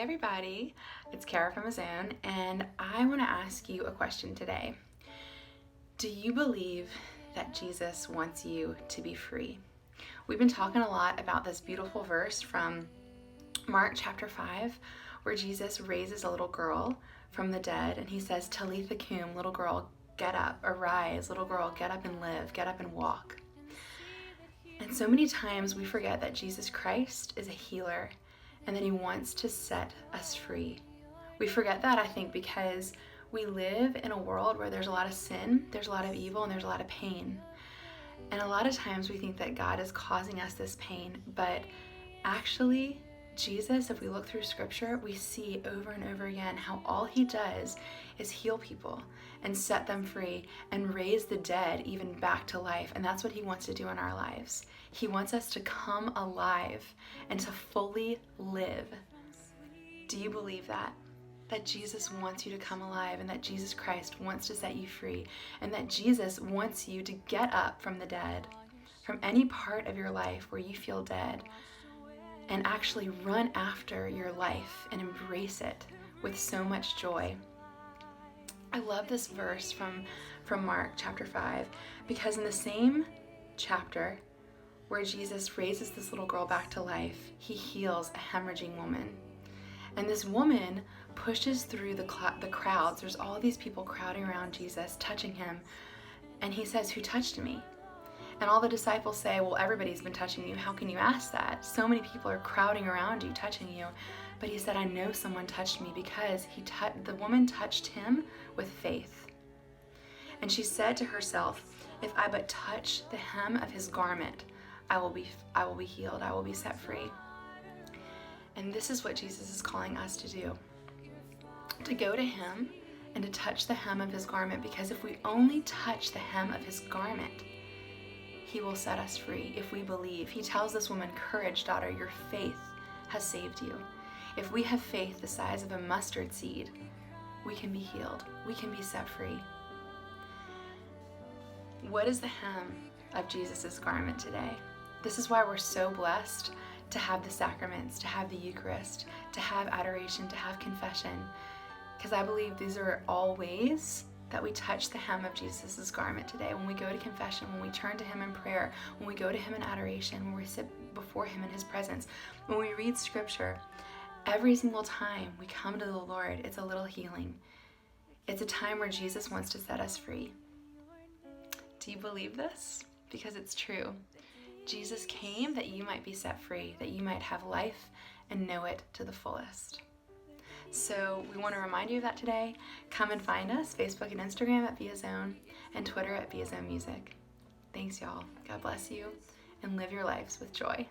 everybody, it's Kara from Azone, and I want to ask you a question today. Do you believe that Jesus wants you to be free? We've been talking a lot about this beautiful verse from Mark chapter 5, where Jesus raises a little girl from the dead, and he says, Talitha cum, little girl, get up, arise, little girl, get up and live, get up and walk. And so many times we forget that Jesus Christ is a healer and that he wants to set us free. We forget that, I think, because we live in a world where there's a lot of sin, there's a lot of evil, and there's a lot of pain. And a lot of times we think that God is causing us this pain, but actually, Jesus, if we look through scripture, we see over and over again how all he does is heal people and set them free and raise the dead even back to life. And that's what he wants to do in our lives. He wants us to come alive and to fully live. Do you believe that? That Jesus wants you to come alive, and that Jesus Christ wants to set you free, and that Jesus wants you to get up from the dead, from any part of your life where you feel dead, and actually run after your life and embrace it with so much joy. I love this verse from Mark chapter 5, because in the same chapter where Jesus raises this little girl back to life, he heals a hemorrhaging woman. And this woman pushes through the crowds. There's all these people crowding around Jesus, touching him. And he says, "Who touched me?" And all the disciples say, "Well, everybody's been touching you. How can you ask that? So many people are crowding around you, touching you." But he said, "I know someone touched me," because the woman touched him with faith. And she said to herself, "If I but touch the hem of his garment, I will be healed. I will be set free." And this is what Jesus is calling us to do. To go to him and to touch the hem of his garment, because if we only touch the hem of his garment, he will set us free if we believe. He tells this woman, "Courage, daughter, your faith has saved you." If we have faith the size of a mustard seed, we can be healed. We can be set free. What is the hem of Jesus' garment today? This is why we're so blessed to have the sacraments, to have the Eucharist, to have adoration, to have confession. Because I believe these are all ways that we touch the hem of Jesus' garment today. When we go to confession, when we turn to him in prayer, when we go to him in adoration, when we sit before him in his presence, when we read scripture, every single time we come to the Lord, it's a little healing. It's a time where Jesus wants to set us free. Do you believe this? Because it's true. Jesus came that you might be set free, that you might have life and know it to the fullest. So we want to remind you of that today. Come and find us, Facebook and Instagram at ViaZone, and Twitter at ViaZone Music. Thanks, y'all. God bless you, and live your lives with joy.